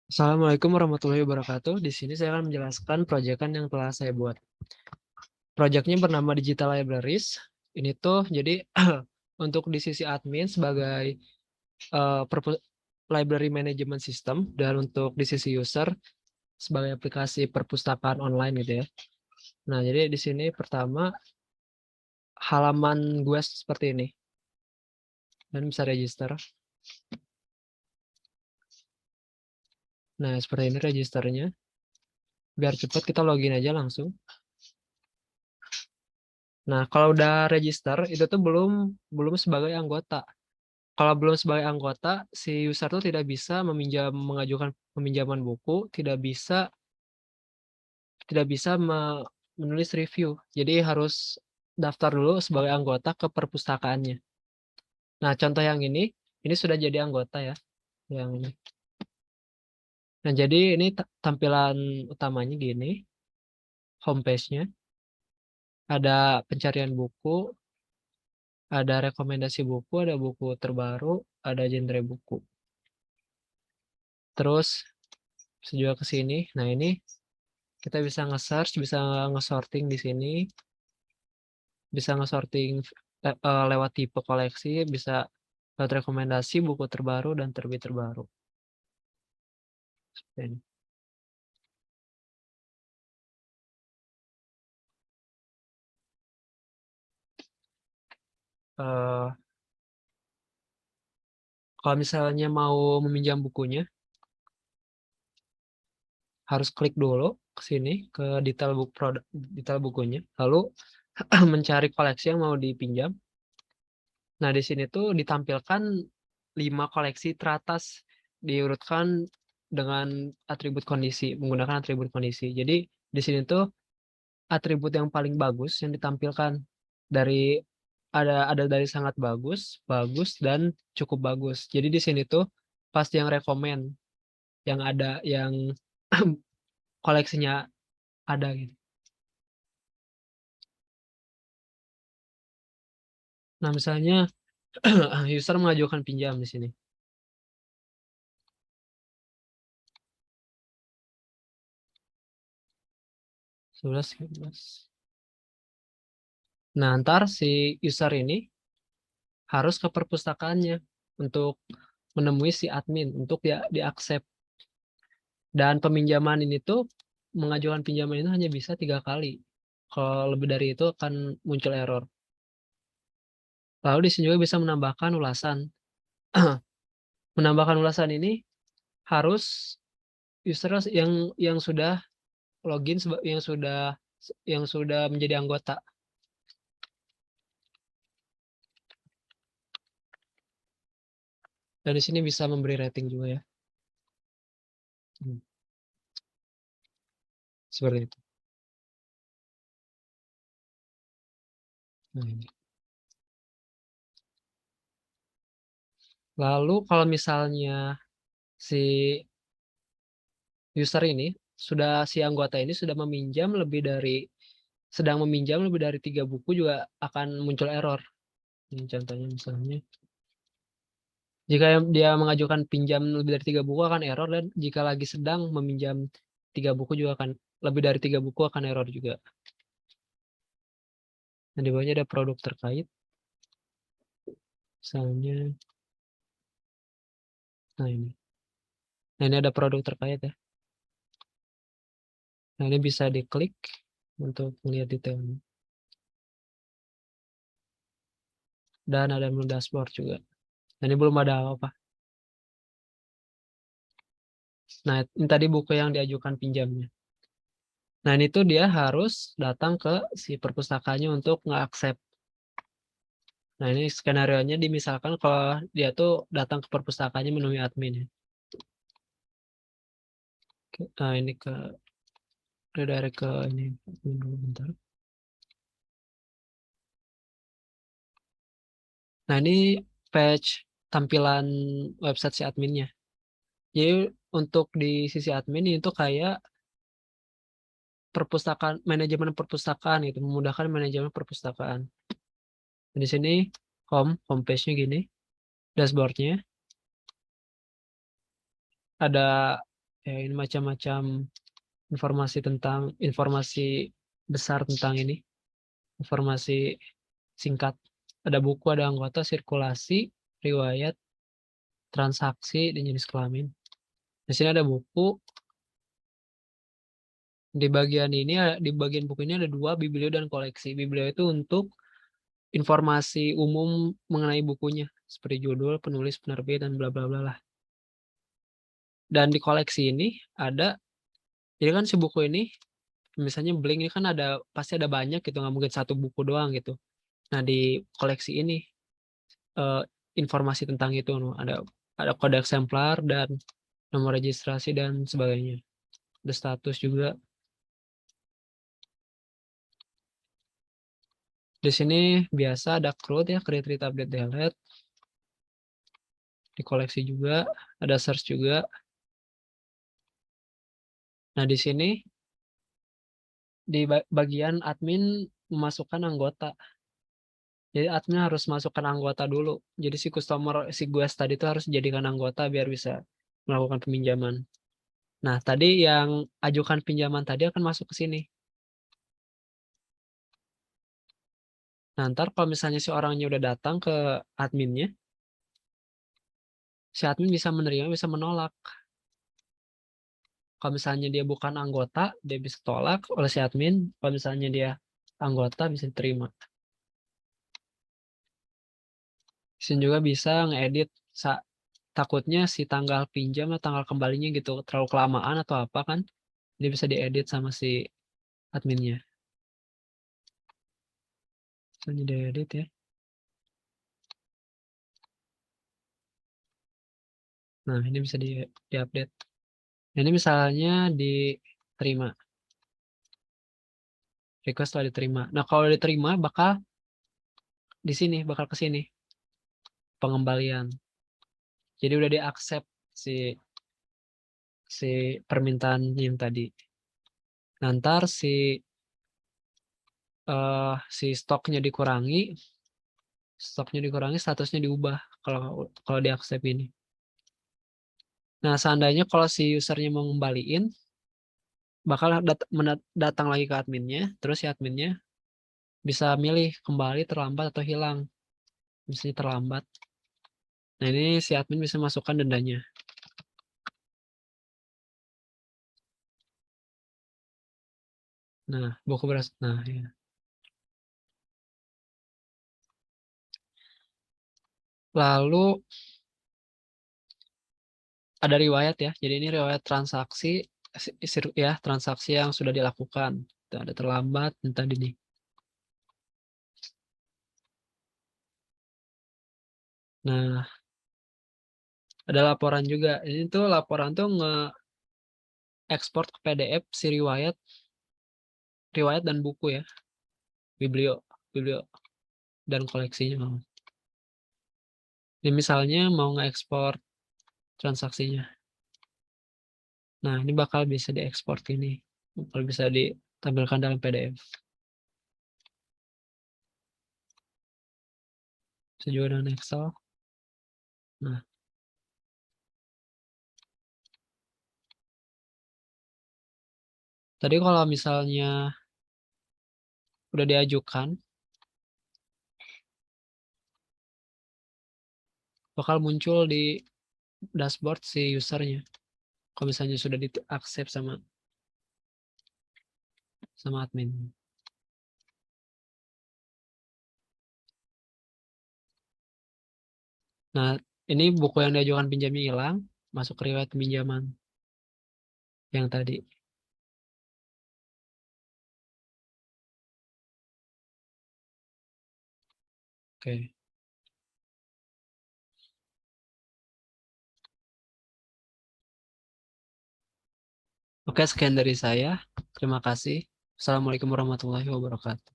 Assalamualaikum warahmatullahi wabarakatuh. Di sini saya akan menjelaskan proyekan yang telah saya buat. Proyeknya bernama Digital Libraries. Ini tuh jadi untuk di sisi admin sebagai library management system, dan untuk di sisi user sebagai aplikasi perpustakaan online gitu ya. Nah, jadi di sini pertama halaman gue seperti ini dan bisa register. Nah, seperti ini registernya. Biar cepat kita login aja langsung. Nah, kalau udah register itu tuh belum sebagai anggota. Kalau belum sebagai anggota, si user tuh tidak bisa mengajukan peminjaman buku, tidak bisa menulis review. Jadi harus daftar dulu sebagai anggota ke perpustakaannya. Nah, contoh yang ini sudah jadi anggota ya, yang ini. Nah, jadi ini tampilan utamanya gini, homepage-nya. Ada pencarian buku, ada rekomendasi buku, ada buku terbaru, ada genre buku. Terus bisa juga ke sini. Nah, ini kita bisa nge-search, bisa nge-sorting di sini, bisa nge-sorting lewat tipe koleksi, bisa lewat rekomendasi, buku terbaru, dan terbit terbaru. Seperti ini. Eh, Kalau misalnya mau meminjam bukunya, harus klik dulu ke sini, ke detail detail bukunya, lalu mencari koleksi yang mau dipinjam. Nah, di sini tuh ditampilkan 5 koleksi teratas, diurutkan dengan atribut kondisi, menggunakan atribut kondisi. Jadi di sini tuh atribut yang paling bagus yang ditampilkan dari ada dari sangat bagus, bagus, dan cukup bagus. Jadi di sini tuh pasti yang rekomen, yang ada, yang koleksinya ada gitu. Nah, misalnya user mengajukan pinjam di sini. 11, 12. Nah, ntar si user ini harus ke perpustakaannya untuk menemui si admin untuk ya diaksep. Dan peminjaman ini tuh, mengajukan pinjaman itu hanya bisa 3 kali. Kalau lebih dari itu akan muncul error. Lalu di sini juga bisa menambahkan ulasan. Menambahkan ulasan ini harus user yang sudah login, yang sudah menjadi anggota. Dan di sini bisa memberi rating juga ya. Hmm, Seperti itu. Nah, ini. Lalu kalau misalnya si user ini si anggota ini sedang meminjam lebih dari 3 buku, juga akan muncul error. Ini contohnya misalnya, jika dia mengajukan pinjam lebih dari 3 buku akan error, dan jika lagi sedang meminjam 3 buku juga akan, lebih dari 3 buku akan error juga. Nah, di bawahnya ada produk terkait, misalnya, nah ini. Nah, ini ada produk terkait ya. Nah, ini bisa diklik untuk melihat detailnya. Dan ada menu dashboard juga. Nah, ini belum ada apa-apa. Nah, ini tadi buku yang diajukan pinjamnya. Nah, ini tuh dia harus datang ke si perpustakaannya untuk nge-accept. Nah, ini skenario-nya misalkan kalau dia tuh datang ke perpustakaannya menemui admin ya. Nah, ini redirect ke ini admin dulu bentar. Nah, ini page tampilan website si adminnya. Jadi untuk di sisi admin itu kayak perpustakaan, manajemen perpustakaan itu, memudahkan manajemen perpustakaan. Di sini homepage-nya gini, dashboard-nya ada Ya, ini macam-macam informasi besar tentang ini, informasi singkat. Ada buku, ada anggota, sirkulasi, riwayat, transaksi, dan jenis kelamin. Di sini ada buku. Di bagian buku ini ada 2, biblio dan koleksi. Biblio itu untuk informasi umum mengenai bukunya, seperti judul, penulis, penerbit, dan bla bla bla lah. Dan di koleksi ini ada, jadi kan si buku ini, misalnya Blink ini kan pasti ada banyak gitu, nggak mungkin satu buku doang gitu. Nah di koleksi ini informasi tentang itu, ada kode eksemplar dan nomor registrasi dan sebagainya. Ada status juga. Di sini biasa ada CRUD ya, create, read, update, delete. Di koleksi juga ada search juga. Nah di sini di bagian admin memasukkan anggota. Jadi admin harus masukkan anggota dulu. Jadi si guest tadi itu harus dijadikan anggota biar bisa melakukan peminjaman. Nah, tadi yang ajukan pinjaman tadi akan masuk ke sini. Nah, ntar kalau misalnya si orangnya udah datang ke adminnya, si admin bisa menerima, bisa menolak. Kalau misalnya dia bukan anggota, dia bisa tolak oleh si admin. Kalau misalnya dia anggota, bisa diterima. Di sini juga bisa ngedit. Takutnya si tanggal pinjam atau tanggal kembalinya gitu terlalu kelamaan atau apa kan, dia bisa diedit sama si adminnya. Misalnya diedit ya. Nah, ini bisa diupdate. Ini misalnya diterima. Request telah diterima. Nah, kalau diterima bakal di sini, bakal ke sini pengembalian. Jadi udah di-accept si permintaan yang tadi. Nanti si stoknya dikurangi, statusnya diubah kalau di-accept ini. Nah, seandainya kalau si usernya mau ngembaliin, bakal datang lagi ke adminnya, terus si adminnya bisa milih kembali, terlambat, atau hilang. Misalnya terlambat. Nah, ini si admin bisa masukkan dendanya. Nah, buku beras. Nah, ya. Lalu ada riwayat ya. Jadi ini riwayat transaksi ya, transaksi yang sudah dilakukan. Tuh, ada terlambat tadi nih. Nah, ada laporan juga. Ini tuh laporan tuh nge-export ke PDF si riwayat dan buku ya. Biblio dan koleksinya. Ini misalnya mau nge-export transaksinya. Nah, ini bakal bisa diekspor ini. Bakal bisa ditampilkan dalam PDF. Bisa juga dengan Excel. Nah, tadi kalau misalnya udah diajukan, bakal muncul di dashboard si usernya. Kalau misalnya sudah di-accept sama admin. Nah, ini buku yang diajukan pinjamnya hilang, masuk ke riwayat pinjaman yang tadi. Oke. Oke, sekian dari saya. Terima kasih. Assalamualaikum warahmatullahi wabarakatuh.